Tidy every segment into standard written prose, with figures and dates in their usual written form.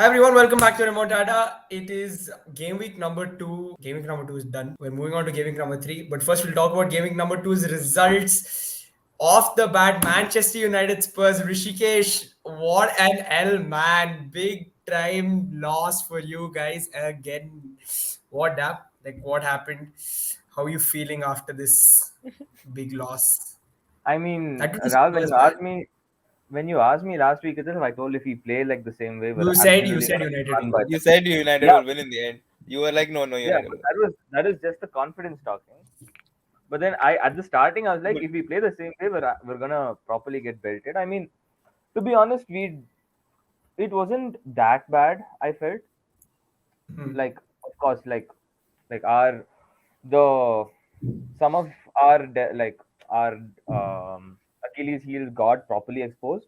everyone, welcome back to Remotada. It is game week number two. Game week number two is done. We're moving on to game week number three. But first, we'll talk about game week number two's results. Off the bat, Manchester United Spurs. Rishikesh, what an L, man. Big time loss for you guys again. What up? Like, what happened? How are you feeling after this big loss? I mean, That was Rahul, Spurs, man. when you asked me last week itself, I told if we play like the same way, we're You absolutely said gonna United run will by win. You them. said United Yeah, will win in the end. You were like, no, no, yeah, United but will that is just the confidence talking. But then I at the starting I was like, But, if we play the same way, we're gonna properly get belted. I mean, to be honest, we it wasn't that bad. I felt like, of course, like our the some of our our Achilles heel got properly exposed.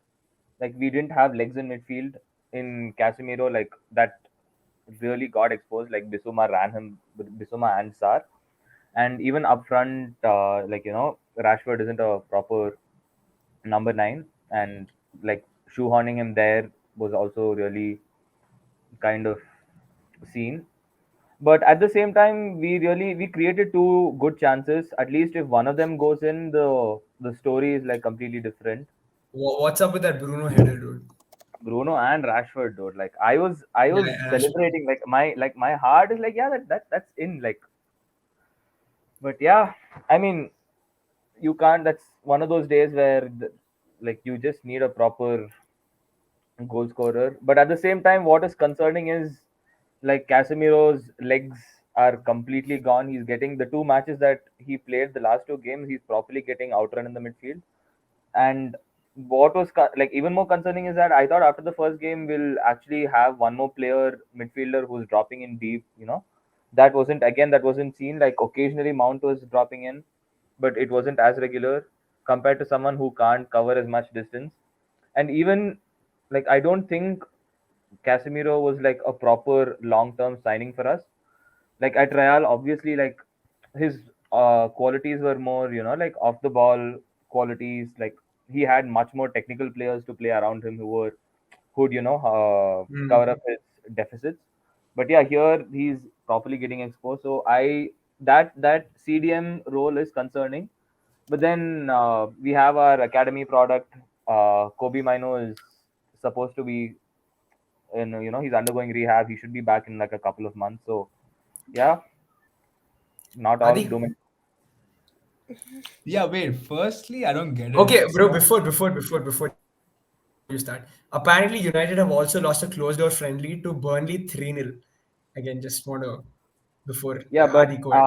Like we didn't have legs in midfield in Casemiro, like that really got exposed. Like Bissouma and Sar, and even up front, Rashford isn't a proper number nine, and like shoehorning him there was also really kind of seen. But at the same time, we created two good chances. At least if one of them goes in, the story is like completely different. what's up with that Bruno header, dude? Bruno and Rashford, dude. Like I was Yeah, Rashford. celebrating. Like my heart is like, yeah, that's in. Like, but yeah, I mean, you can't. That's one of those days where like you just need a proper goal scorer. But at the same time, what is concerning is like Casemiro's legs are completely gone. He's getting the two matches that he played, the last two games, he's properly getting outrun in the midfield. And what was like even more concerning is that I thought after the first game we'll actually have one more player midfielder who's dropping in deep. That wasn't seen. Like occasionally Mount was dropping in, but it wasn't as regular compared to someone who can't cover as much distance. And even like I don't think Casemiro was like a proper long term signing for us. Like at Real, obviously, like his qualities were more, like off the ball qualities. Like he had much more technical players to play around him who'd cover Mm. up his deficits. But yeah, here he's properly getting exposed. So that CDM role is concerning. But then we have our academy product. Kobe Mino is supposed to be he's undergoing rehab. He should be back in like a couple of months. So yeah, not all Adi? doom and Yeah, wait. Firstly, I don't get Okay, it. bro, So, before you start. Apparently, United have also lost a closed door friendly to Burnley 3-0. Again, just want to, before, yeah, yeah, Adi, go but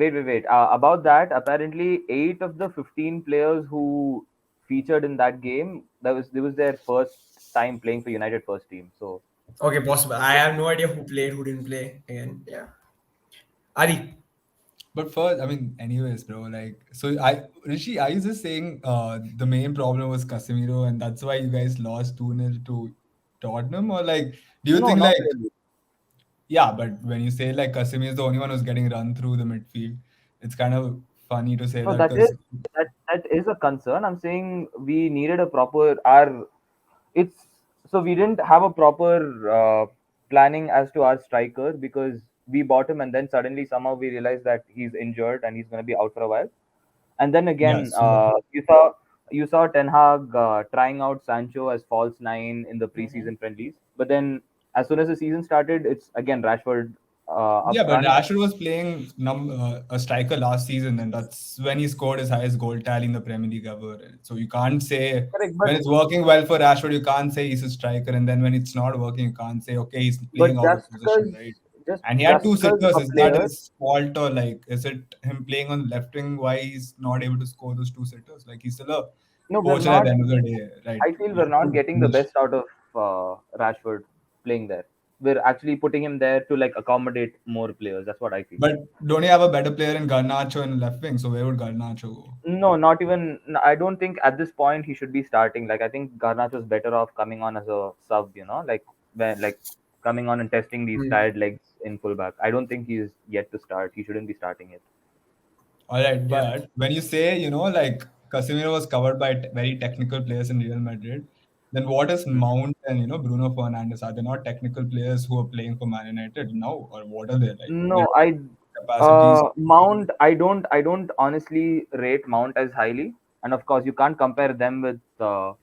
ahead. wait. About that, apparently 8 of the 15 players who featured in that game, there was their first time playing for United first team. So Okay, possible. I have no idea who played, who didn't play. Again, yeah. Adi, but first, I mean, anyways, bro, Rishi, are you just saying the main problem was Casemiro and that's why you guys lost 2-0 to Tottenham? Or like, do you no, think not like, really. yeah, but when you say like Casemiro is the only one who's getting run through the midfield, it's kind of funny to say No, that that is because, that is a concern. I'm saying we needed a proper our it's so we didn't have a proper planning as to our striker because we bought him and then suddenly somehow we realized that he's injured and he's going to be out for a while. And then yeah, again, so, you saw Ten Hag trying out Sancho as false nine in the Mhm. preseason friendlies, but then as soon as the season started, it's again Rashford up yeah, but front. Rashford was playing a striker last season, and that's when he scored his highest goal tally in the Premier League ever. So you can't say Correct, when it's working well for Rashford, you can't say he's a striker, and then when it's not working, you can't say okay, he's playing but out of position, right? just And he had just two because sitters. a Is that player. his fault or like is it him playing on left wing? Why he's not able to score those two sitters? Like he's still a No, we're poacher at not. the end of the day, right? I feel You we're have not to getting the finish. best out of Rashford playing there. We're actually putting him there to like accommodate more players. That's what I feel. But don't you have a better player in Garnacho in left wing? So where would Garnacho go? No, not even. I don't think at this point he should be starting. Like I think Garnacho is better off coming on as a sub. Like when like coming on and testing these Mm. tired legs in fullback. I don't think he's yet to start. He shouldn't be starting it. All right, Yeah. but when you say, like Casemiro was covered by very technical players in Real Madrid, then what is Mount and Bruno Fernandes? Are they not technical players who are playing for Man United now, or what are they like? They No, don't have capacities. Mount. I don't honestly rate Mount as highly, and of course you can't compare them with the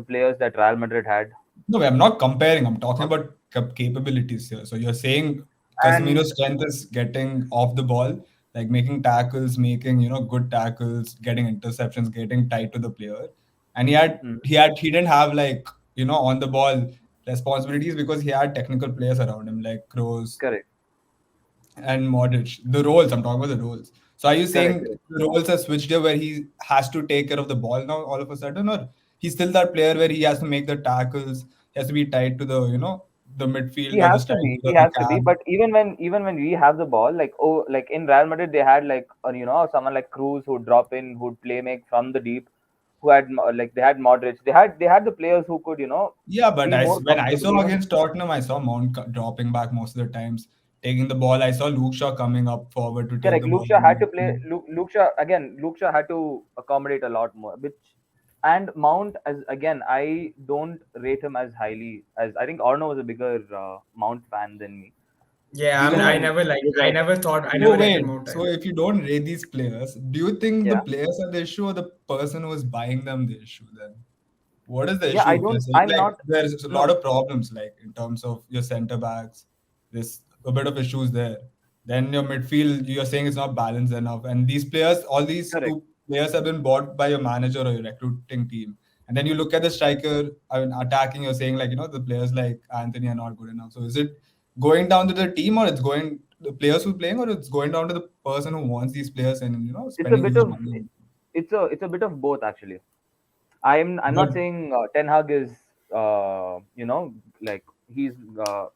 players that Real Madrid had. No, I'm not comparing. I'm talking about capabilities here. So you're saying Casemiro's And strength is getting off the ball, like making tackles, making good tackles, getting interceptions, getting tight to the player, and mm, he didn't have like on the ball responsibilities because he had technical players around him like Kroos correct, and Modric. The roles, I'm talking about the roles. So are you correct, saying correct. the roles are switched here where he has to take care of the ball now all of a sudden, or he's still that player where he has to make the tackles, he has to be tied to the midfield He or the has to strikers be. or He the has to be. cam? But even when we have the ball, like like in Real Madrid, they had like someone like Cruz who drop in, who'd play make from the deep, who had like they had Modric. They had the players who could Yeah, but be more when I comfortable. saw against Tottenham, I saw Mount dropping back most of the times, taking the ball. I saw Luke Shaw coming up forward to take Correct. the ball. Luke Shaw had to play. Luke Shaw again. Luke Shaw had to accommodate a lot more. Which and Mount as again, I don't rate him as highly as I think Orno was a bigger Mount fan than me. Yeah, I mean, Even So when he was I at never thought, I So never rated wait, Mount so either. if you don't rate these players, do you think the yeah players are the issue or the person who is buying them the issue then? What is the yeah I issue? You're don't saying I'm like not there's a lot no of problems like in terms of your center backs, there's a bit of issues there. Then your midfield, you're saying it's not balanced enough. And these players, all these correct. two players have been bought by your manager or your recruiting team. And then you look at the striker, I mean, attacking, you're saying like, the players like Anthony are not good enough. So is it going down to the team or it's going the players who are playing or it's going down to the person who wants these players and It's a spending bit huge of money on them? it's a bit of both actually. I'm But not saying Ten Hag is like he's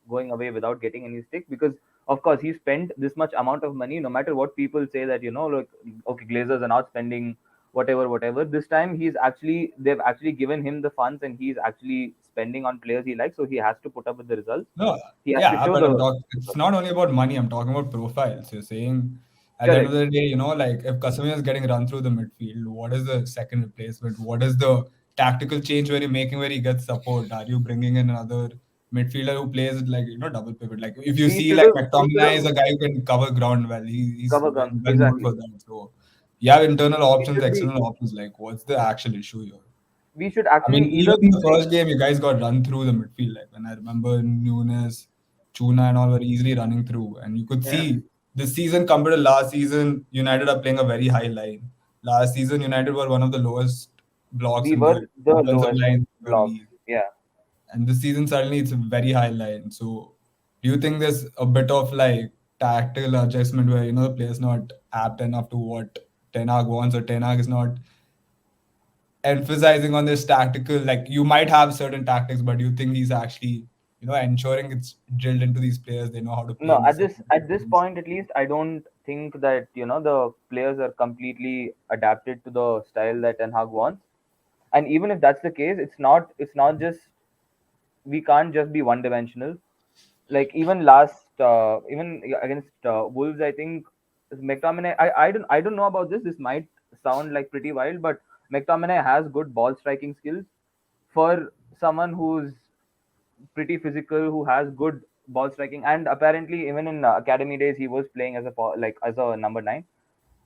going away without getting any stick, because of course he spent this much amount of money. No matter what people say that like okay, Glazers are not spending whatever. This time they've actually given him the funds and he's actually spending on players he likes, so he has to put up with the results. no, He has to yeah, show but the I'm talking. It's not only about money. I'm talking about profiles. You're saying at the end of correct. the day, like if Casemiro is getting run through the midfield, what is the second replacement? What is the tactical change where you're making where he gets support? Are you bringing in another midfielder who plays like double pivot? Like if you He see should like have. He should McTominay is have a guy who can cover ground well. He's cover well, gun well known exactly. for that. So you have internal We options, should be. external options. Like what's the actual issue here? We should I actually mean, even either in the bring. first game, you guys got run through the midfield. Like when I remember Nunes, Chuna, and all were easily running through, and you could Yeah. see this season compared to last season, United are playing a very high line. Last season, United were one of the lowest blocks We in the were the defensive lowest line in the blocks. league, Yeah. and this season suddenly it's a very high line. So, do you think there's a bit of like tactical adjustment where the player's not apt enough to what Ten Hag wants, or Ten Hag is not emphasizing on this tactical, like you might have certain tactics, but you think he's actually ensuring it's drilled into these players, they know how to play No, in at these this situations? point at least, I don't think that the players are completely adapted to the style that Ten Hag wants. And even if that's the case, it's not just we can't just be one dimensional. Like even against Wolves, I think McTominay. I don't know about this. This might sound like pretty wild, but McTominay has good ball striking skills for someone who's pretty physical, who has good ball striking, and apparently even in academy days he was playing as like as a number 9.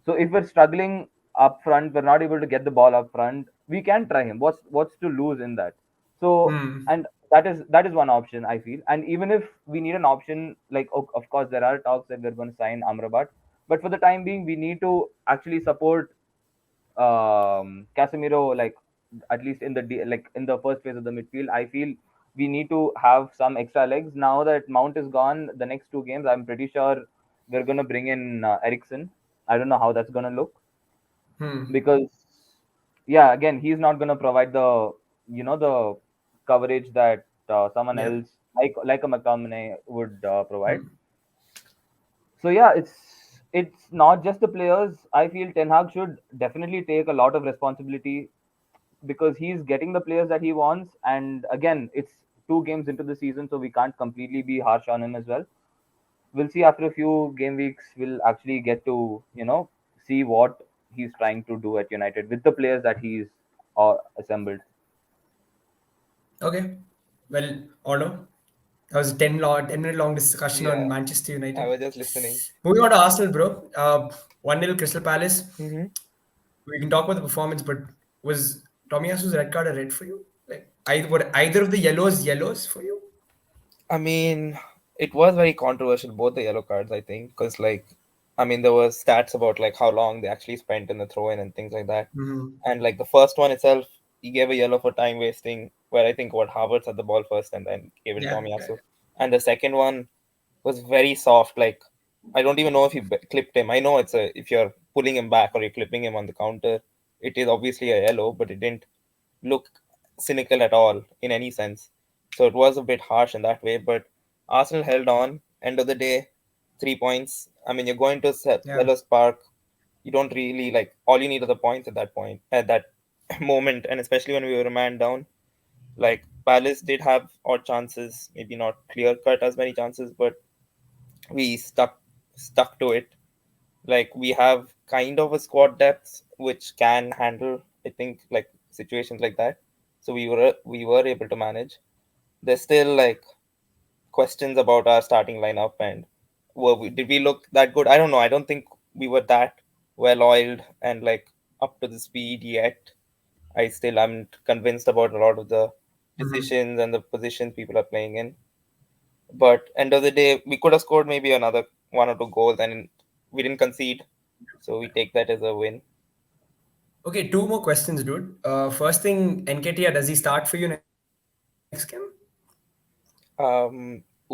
So if we're struggling up front, we're not able to get the ball up front, we can try him. What's to lose in that? So Hmm. and that is one option I feel. And even if we need an option, like of course there are talks that we're going to sign Amrabat, but for the time being we need to actually support Casemiro, like at least in like in the first phase of the midfield. I feel we need to have some extra legs. Now that Mount is gone, the next two games, I'm pretty sure we're gonna bring in Ericsson. I don't know how that's gonna look, Hmm. because yeah, again, he's not gonna provide the coverage that someone Yeah. else like a McTominay would provide. Hmm. So yeah, it's not just the players. I feel Ten Hag should definitely take a lot of responsibility, because he's getting the players that he wants. And again, it's two games into the season, so we can't completely be harsh on him as well. We'll see after a few game weeks. We'll actually get to see what he's trying to do at United with the players that he's assembled. Okay. Well, Order. That was a 10-minute long discussion on Yeah, Manchester I United. was just listening. Moving on to Arsenal, bro. 1-0 Crystal Palace. Hmm. We can talk about the performance, but was Tomiyasu's red card a red for you? Like, were either of the yellows for you? I mean, it was very controversial, both the yellow cards, I think, because, like, I mean, there was stats about, like, how long they actually spent in the throw in and things like that. Mm-hmm. And, like, the first one itself, he gave a yellow for time wasting, where I think what Havertz had the ball first and then gave it to Yeah, yeah. Tomiyasu. And the second one was very soft. Like, I don't even know if he clipped him. I know it's a if you're pulling him back or you're clipping him on the counter, it is obviously a yellow, but it didn't look cynical at all in any sense. So it was a bit harsh in that way. But Arsenal held on. End of the day, 3 points. I mean, you're going to Yeah. Selhurst Park. You don't really like all you need are the points at that point, at that moment, and especially when we were a man down. Like Palace did have odd chances, maybe not clear cut as many chances, but we stuck to it. Like we have kind of a squad depth which can handle, I think, like situations like that. So we were able to manage. There's still like questions about our starting lineup and did we look that good? I don't know. I don't think we were that well oiled and like up to the speed yet. I still am convinced about a lot of the Mm-hmm. decisions and the positions people are playing in. But end of the day, we could have scored maybe another one or two goals, and we didn't concede, so we take that as a win. Okay, two more questions, dude. First thing, Nketiah, does he start for you next game? Who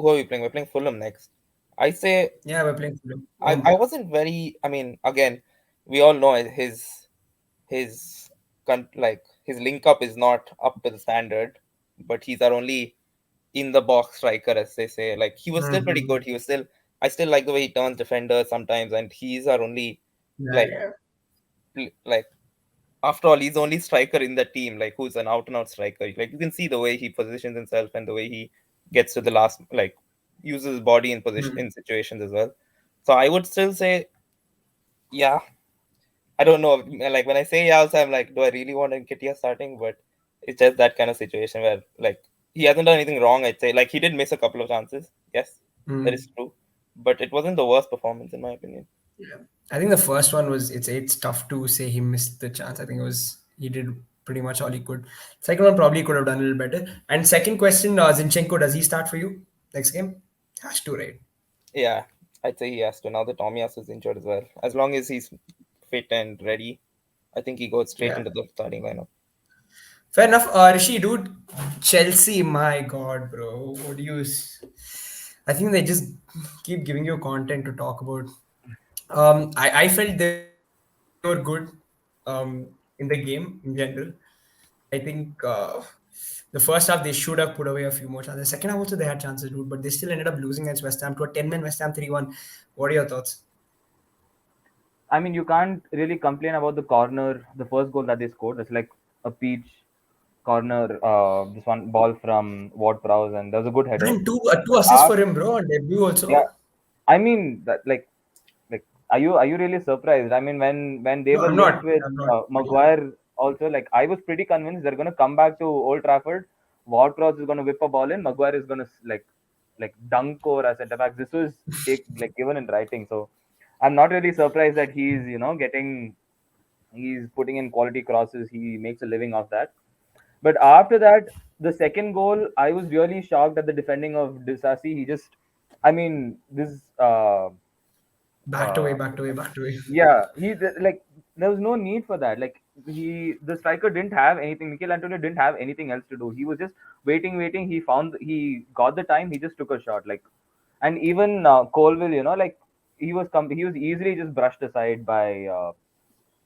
are we playing? We're playing Fulham next. I say Yeah, we're playing Fulham. I wasn't very. I mean, again, we all know his like his link up is not up to the standard, but he's our only in the box striker, as they say. Like he was still pretty Mm-hmm. good. He was still. I still like the way he turns defenders sometimes, and he's our only Yeah, like yeah. like after all, he's the only striker in the team, like who's an out and out striker. Like you can see the way he positions himself and the way he gets to the last, like uses his body in position Mm. in situations as well. So I would still say, yeah. I don't know. Like when I say yeah, also I'm like, do I really want Nketiah starting? But it's just that kind of situation where like he hasn't done anything wrong. I'd say like he did miss a couple of chances. Yes, that is Mm. true. But it wasn't the worst performance in my opinion. Yeah. I think the first one was it's tough to say he missed the chance. I think it was he did pretty much all he could. Second one probably could have done a little better. And second question, Zinchenko, does he start for you next game? Has to, right? Yeah, I'd say he has to. Now that Tomiyasu is injured as well. As long as he's fit and ready, I think he goes straight Yeah. into the starting lineup. Fair enough. Rishi, dude, Chelsea, my God, bro. What do you? I think they just keep giving you content to talk about. I felt they were good in the game in general. I think the first half they should have put away a few more chances. Second half also they had chances, dude, but they still ended up losing against West Ham to a 10-man West Ham 3-1. What are your thoughts? I mean, you can't really complain about the corner, the first goal that they scored. It's like a peach corner, this one ball from Ward Prowse, and there was a good header. And two But assists for him, bro, on debut yeah, also. I mean, that, like, are you really surprised? I mean, when they No, were I'm not. linked with I'm not. But yeah. Maguire, also, like, I was pretty convinced they're gonna come back to Old Trafford. Ward Prowse is gonna whip a ball in. Maguire is gonna like dunk over a centre back. This was given in writing, so I'm not really surprised that he's putting in quality crosses. He makes a living off that. But after that, the second goal, I was really shocked at the defending of Disasi. He just, I mean, this, Backed away, uh, backed away, backed away. yeah, like there was no need for that. Like the striker didn't have anything. Mikel Antonio didn't have anything else to do. He was just waiting. He got the time. He just took a shot. Like, and even Colville, like he was easily just brushed aside by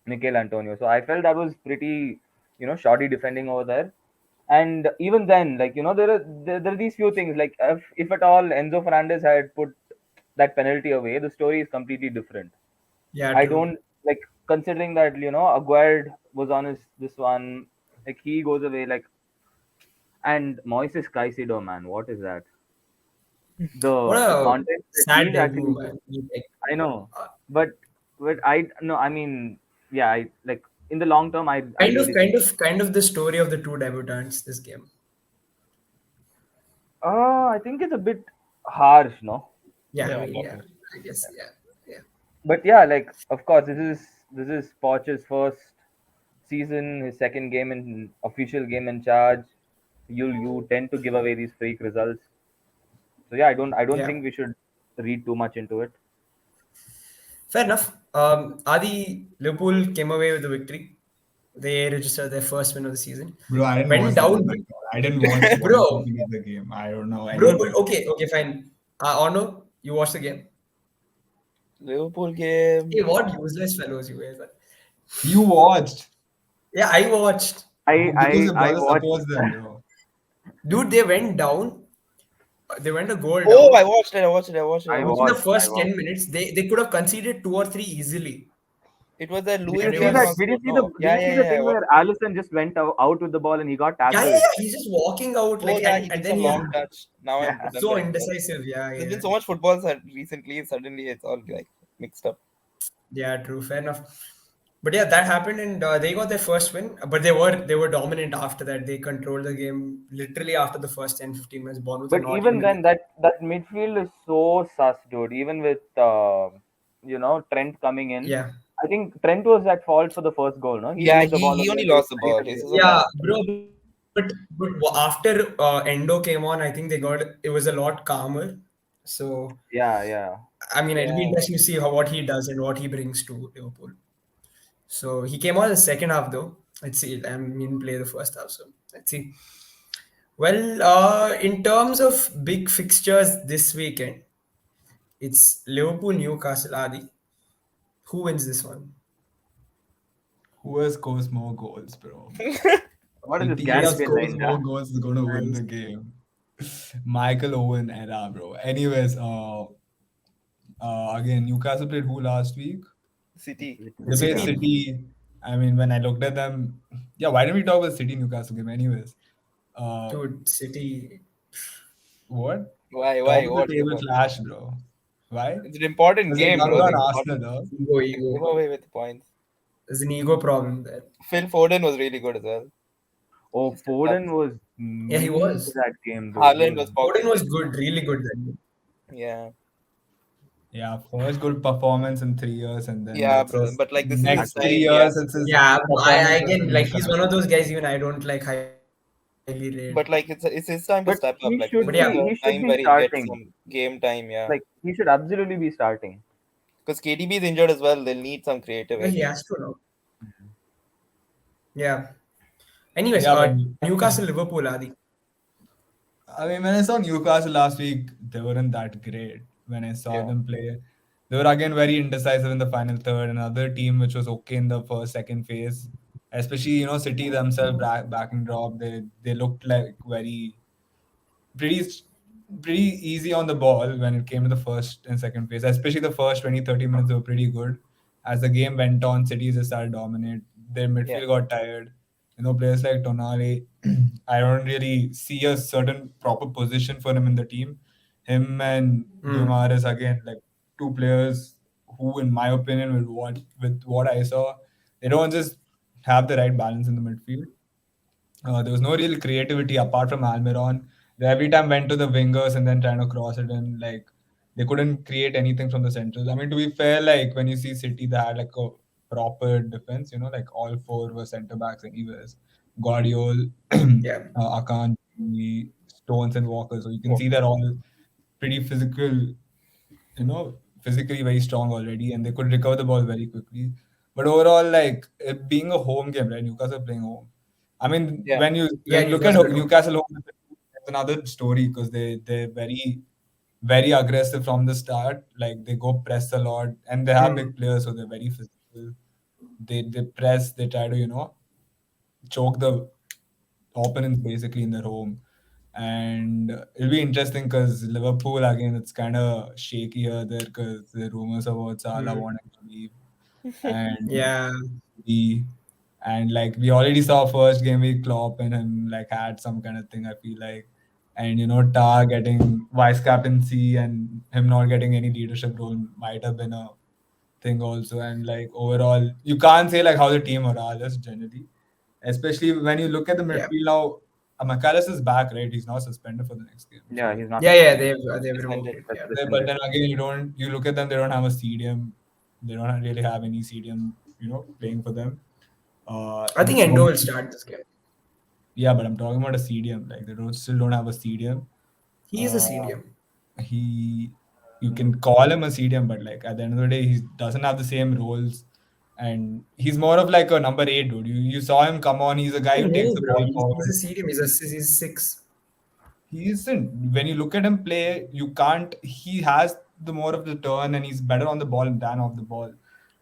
Mikel Antonio. So I felt that was pretty, shoddy defending over there. And even then, like there are these few things. Like if at all Enzo Fernandez had put that penalty away, the story is completely different. Yeah, I true. don't like considering that Aguerd was on his this one, like he goes away, like, and Moises Caicedo, man, what is that? What The a content that sad he's debut, actually, man. Like, I know, uh, but I no, I mean, yeah, I like in the long term, I kind of, really kind think of, kind of the story of the two debutants this game. I think it's a bit harsh, no? Yeah, I Yeah, mean, yeah, nothing. I guess, yeah, yeah, But yeah, like of course, this is Poch's first season, his second game in official game in charge. You tend to give away these freak results. So yeah, I don't yeah. think we should read too much into it. Fair enough. Adi, Liverpool came away with the victory. They registered their first win of the season. Bro, I didn't Went watch the down, game at all. I didn't watch one bro, second of the game. I don't know bro. anything. Okay, okay, fine. Ono, you watched the game. Liverpool game. Hey, what useless fellows you guys are. You watched Yeah, I watched. because your I brother watched. supports them, bro. Dude, they went down. They went a goal Oh, I down. watched it. I watched it. I watched it. I I watched Within it. the watched. I first watched. 10 minutes, they could have conceded two or three easily. It was that Did Luis you And it see Diaz that? one was, Did you scored. see the? No. Did Yeah, you yeah, see the yeah. I thing watched where Allison just went out with the ball and he got yeah, yeah, tackled? yeah. He's just walking out, Oh, like, yeah, he and did then some he long touch. Now I'm Yeah. so remembering. Yeah. indecisive. Yeah, There's yeah. been so much football recently. Suddenly, it's all like mixed up. Yeah, true. Fair enough. But yeah, that happened, and they got their first win. But they were dominant after that. They controlled the game literally after the first 10-15 minutes. Bournemouth were But not even even then, looking. that midfield is so sus, dude. Even with Trent coming in, Yeah, I think Trent was at fault for the first goal. No, he Yeah, lose the he ball he only only at the lost the right ball. at the Jesus was yeah, bad. bro. But after Endo came on, I think it was a lot calmer. So yeah, yeah. I mean, it'll be Yeah. interesting to see what he does and what he brings to Liverpool. So he came on in the second half, though. Let's see. I mean, play the first half. So let's see. Well, in terms of big fixtures this weekend, it's Liverpool Newcastle. Adi, who wins this one? Who scores more goals, bro? What is The this team that Yes, Gary scores bro. more ninja? goals is going to win the Nice. game. Michael Owen era, bro. Anyways, again, Newcastle played who last week? City. They played City. City. I mean, when I looked at them, yeah, why didn't we talk about City Newcastle game? Anyways, uh, Dude, City. what? Why? Top Why? of the What? table What? clash, bro. Why? It's an important Because they game, gunned bro. on They Arsenal, though. give Ego. away with the points. There's an ego problem there. Phil Foden was really good as well. Oh, He stepped up. Foden was Yeah, he mean was. that game, dude. He Haaland was. was Foden pocket was rich. good, really good then. Yeah. Yeah, first good performance in 3 years, and then Yeah, that's bro. his But like this is his next Actually, three time. Yeah. years. It's his Yeah, I performance again, in like, he's one of Newcastle. those guys even I don't like highly rate. But like it's his time to but step up. he Like But this should yeah, is be. the He should time be where he'll get starting. some game time. Yeah. Like he should absolutely be starting. Because KDB is injured as well. They'll need some creative yeah, he edge. has to know. Yeah. Anyways, Yeah, Newcastle Liverpool, Adi. I mean, when I saw Newcastle last week, they weren't that great. When I saw Yeah. them play, they were again very indecisive in the final third. Another team which was okay in the first, second phase, especially City themselves backing drop. They looked like pretty pretty easy on the ball when it came to the first and second phase. Especially the first 20-30 minutes they were pretty good. As the game went on, cities just started dominate. Their Yeah. midfield got tired. Players like Tonali, I don't really see a certain proper position for him in the team. Him and Mm. Guimaraes again, like two players who, in my opinion, with what I saw, they don't just have the right balance in the midfield. There was no real creativity apart from Almiron. They every time went to the wingers and then trying to cross it in. Like they couldn't create anything from the centrals. I mean, to be fair, like when you see City, they had like a proper defense. Like all four were centre backs anyways. Guardiol, Yeah. Akan, Stones, and Walker. So you can see Okay. they're all pretty physically very strong already, and they could recover the ball very quickly. But overall, like it being a home game, right? Newcastle playing home. I mean, Yeah. when you Yeah, when you look at Newcastle at home. Newcastle home, it's another story because they're very aggressive from the start. Like they go press a lot, and they have Mm. big players, so they're very physical. They press. They try to choke the opponents basically in their home. And it'll be interesting because Liverpool again, it's kind of shaky here there because the rumors about Salah Mm. wanting to leave, and Yeah. we and like we already saw first game week Klopp and him like had some kind of thing. I feel like, and Tar getting vice captaincy and him not getting any leadership role might have been a thing also. And like overall, you can't say like how the team morale is generally, especially when you look at the Yeah. midfield now. McAllister is back, right? He's now suspended for the next game. Yeah, So he's not. Yeah, they've removed Suspended. it. That's Yeah. but suspended. then again, you look at them. They don't have a CDM. They don't really have any CDM. Playing for them. I think Endo will start this game. Yeah, but I'm talking about a CDM. Like they still don't have a CDM. He is a CDM. He You can call him a CDM, but like at the end of the day, he doesn't have the same roles, and he's more of like a number 8 dude. You saw him come on. He's a guy who takes No, the bro. ball He's a forward. CDM. He's 6. He isn't. When you look at him play, you can't. He has the more of the turn, and he's better on the ball than off the ball.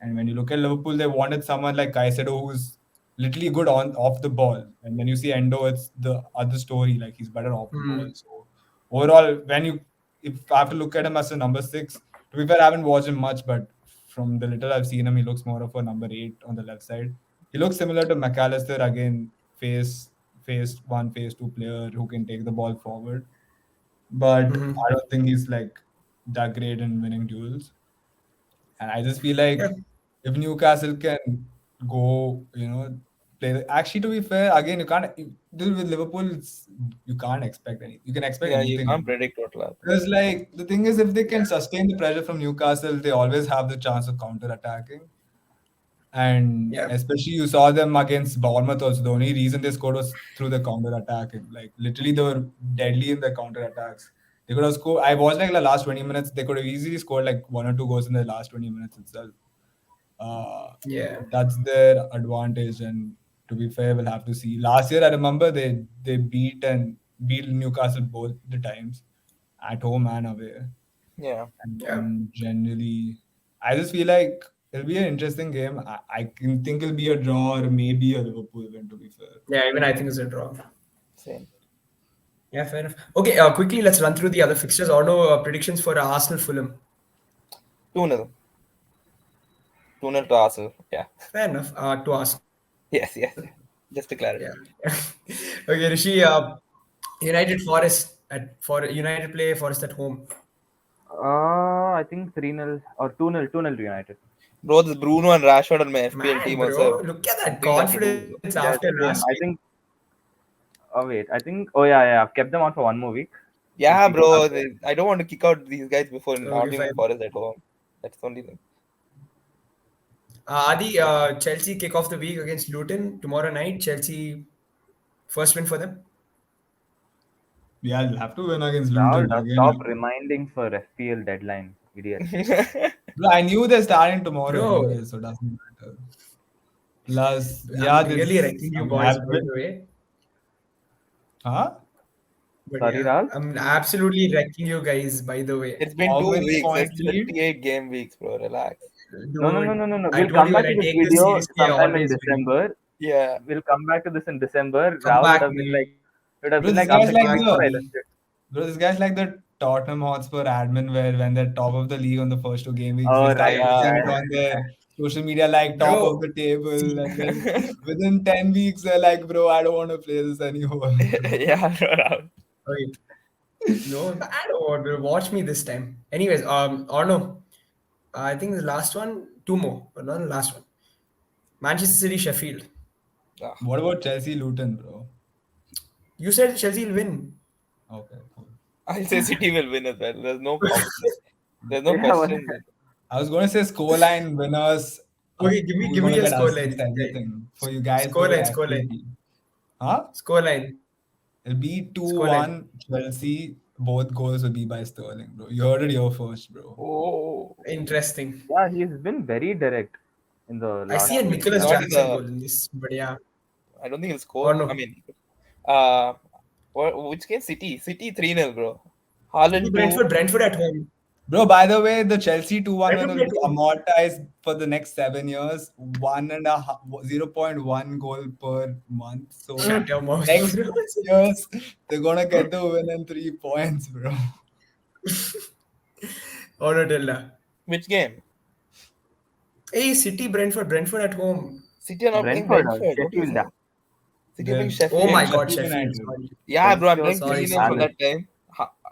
And when you look at Liverpool, they wanted someone like Caicedo who's literally good on off the ball. And when you see Endo, it's the other story. Like he's better off the ball. So overall, if I have to look at him as a number 6, to be fair, I haven't watched him much, but from the little I've seen him, he looks more of a number 8 on the left side. He looks similar to McAllister again, phase 1, phase 2 player who can take the ball forward. But I don't think he's like that great in winning duels. And I just feel Yeah. like if Newcastle can go, play. Actually, to be fair, again, you can't deal with Liverpool. You can't expect anything. You can expect Yeah, you anything. can't predict what will happen. Because like the thing is, if they can sustain the pressure from Newcastle, they always have the chance of counter attacking. And Yeah. especially you saw them against Bournemouth also. The only reason they scored was through the counter attacking. Like literally they were deadly in the counter attacks. They could have scored. I watched like the last 20 minutes. They could have easily scored like 1 or 2 goals in the last 20 minutes itself. Yeah. That's their advantage. And to be fair, we'll have to see. Last year I remember they beat Newcastle both the times, at home and away. Yeah. Yeah. And generally, I just feel like it'll be an interesting game. I can think it'll be a draw or maybe a Liverpool win, to be fair. Yeah, even I think it's a draw. Same. Yeah, fair enough. Okay, quickly let's run through the other fixtures. Or no predictions for Arsenal Fulham. 2-0. 2-0 to Arsenal. Yeah. Fair enough. To Arsenal. Yes. Just to clarify. Yeah. Okay, Rishi. United Forest for United play Forest at home. I think 3-0 or 2-0 to United. Bro, this Bruno and Rashford on my FPL Man, team bro, also. look at that Something that to do, confidence Yeah, after same. last I week. think. Oh wait, I think. Oh yeah. I've kept them on for 1 more week. Yeah, People bro. are there. I don't want to kick out these guys before Okay, Nottingham fine. Forest at home. That's the only thing. Adi, Chelsea kick off the week against Luton tomorrow night. Chelsea first win for them. Yeah, I'll have to win against Rahul, Luton does again. stop reminding for FPL deadline, idiot. Bro, I knew they're starting tomorrow Bro. anyway, so it doesn't matter. Plus, I'm really wrecking you boys, I've by the way. Huh? But Sorry, yeah, Rahul? I'm absolutely wrecking you guys, by the way. It's been How 2 many weeks. points It's lead? 38 game weeks, bro. Relax. No. Dude, I We'll told come you back when I to this take this video seriously, I sometime in always win. December. Yeah. We'll come back to this in December. Come Rahul would back, have been mate. like, Bro, this guy's after like game 4, I the left it. Bro, this guy's like the Tottenham Hotspur admin where when they're top of the league on the first 2 game weeks, Oh, they start right. posting it Yeah. on their social media like top Bro. of the table, and then within 10 weeks they're like, bro, I don't want to play this anymore. Yeah, Rahul. Okay. No, bad or bro. Watch me this time. Anyways, or no. I think the last one, 2 more, but not the last one. Manchester City, Sheffield. Ah. What about Chelsea Luton, bro? You said Chelsea will win. Okay, cool. I'll say City will win as well. There's no There's no Yeah, question. I was going to say scoreline winners. Okay, give me who's your gonna get scoreline. assist everything for you guys for Scoreline, actual scoreline. team. Huh? Scoreline. It'll be Scoreline. 2-1 Chelsea. Both goals will be by Sterling, bro. You heard it here first, bro. Oh. Interesting. Yeah, he's been very direct in the I last see a few Nicholas Not in Jackson the- goal in this, but yeah. I don't think he'll Or score. no. I mean, which game? City 3-0, bro. Haaland 2. Brentford at home. Bro, by the way, the Chelsea 2-1 win will Brentford be at home. amortized for the next 7 years. 0.1 goal per month. So Shut your mouth, next bro. 6 years, they're gonna get the win and 3 points, bro. Or no, tell that. Which game? Hey, City, Brentford at home. City are not playing Brentford, Brentford. What are you Sheffield. saying? City are playing They're Sheffield. Oh my Sheffield God, Sheffield. United. Sorry. Yeah, bro. I'm Thank playing you. 3-0 Sorry, from that time.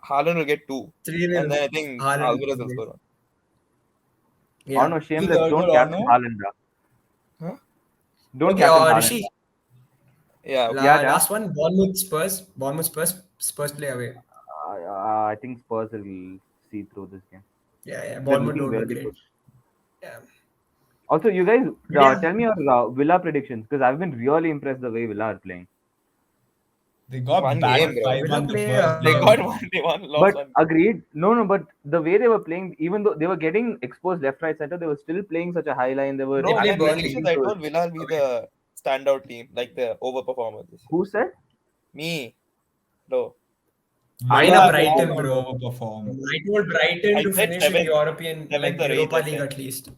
Haaland will get 2. 3-0. And then I think Haaland Alvarez will will get- score 1. Yeah. Oh no, shameless. Is it Don't Arthur or captain no? Haaland. Huh? Don't Okay, captain Haaland. Rishi. Yeah, okay. Yeah, Dan. Last one, Bournemouth Spurs. Bournemouth Spurs. Spurs play away. I think Spurs will see through this game. Yeah. They're Bournemouth looking don't look really great. good. Yeah. Also, you guys Yeah. tell me your Villa predictions because I've been really impressed the way Villa are playing. They got One game, battered bro. 5-1 the Play, first They game. got one. They won. Lost But one. agreed, no, but the way they were playing, even though they were getting exposed left, right, center, they were still playing such a high line. They were They Bro, play my actually Burnley. predictions, sticking I to it. told Villa will be the standout team, like the overperformer this year. Who said? Me, bro. I Mine Villa are don't have believe all Brighton, it. not bro. overperformed. I told Brighton I to said finish in seventh. European, Seventh like or eighth, Europa I League said. at least.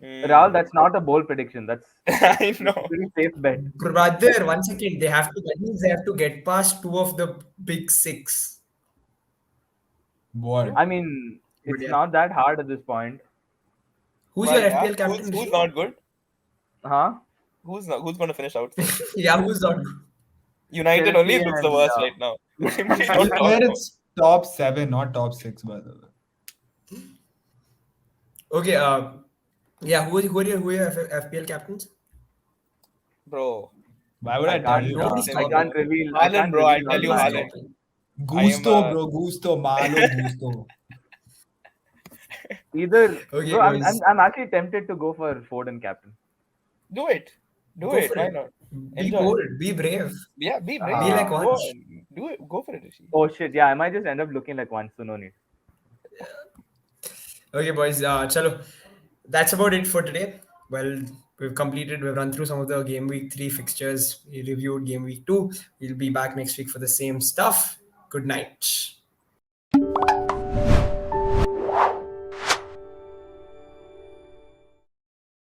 Rahul, Mm. that's not a bold prediction. That's I it's know. pretty safe bet. Brother, one second. That means they have to get past two of the big six. What? I mean, But it's yeah. not that hard at this point. Who's your Well, yeah. FPL captain, Who's Rishi? not good? Huh? Who's going to finish outside? Yeah, who's not good? United only Chelsea looks the and worst right now. It's I not swear Tottenham. it's top 7, not top 6, by the way. Okay, yeah, who are your FPL captains? Bro. Why would I I tell can't. you? Nobody's I Simple. can't stopping. reveal. I Haaland, can't bro. I'll reveal tell all you Nobody's my. Haaland. stopping. I am Gusto, bro. Gusto. Malo Gusto. Either, Okay, bro. I'm, I'm boys, I'm actually tempted to go for Foden captain. do it. Do go it. for Why it. not? Be Enjoy. bold. Be brave. Yeah, be brave. Be like Uh, Go Vanch. on. Do it. Go for it, Rishi. oh shit! Yeah, I might just end up looking like one, so no need. Okay, boys. Chalo. That's about it for today. Well, we've run through some of the game week 3 fixtures. We reviewed game week 2. We'll be back next week for the same stuff. Good night.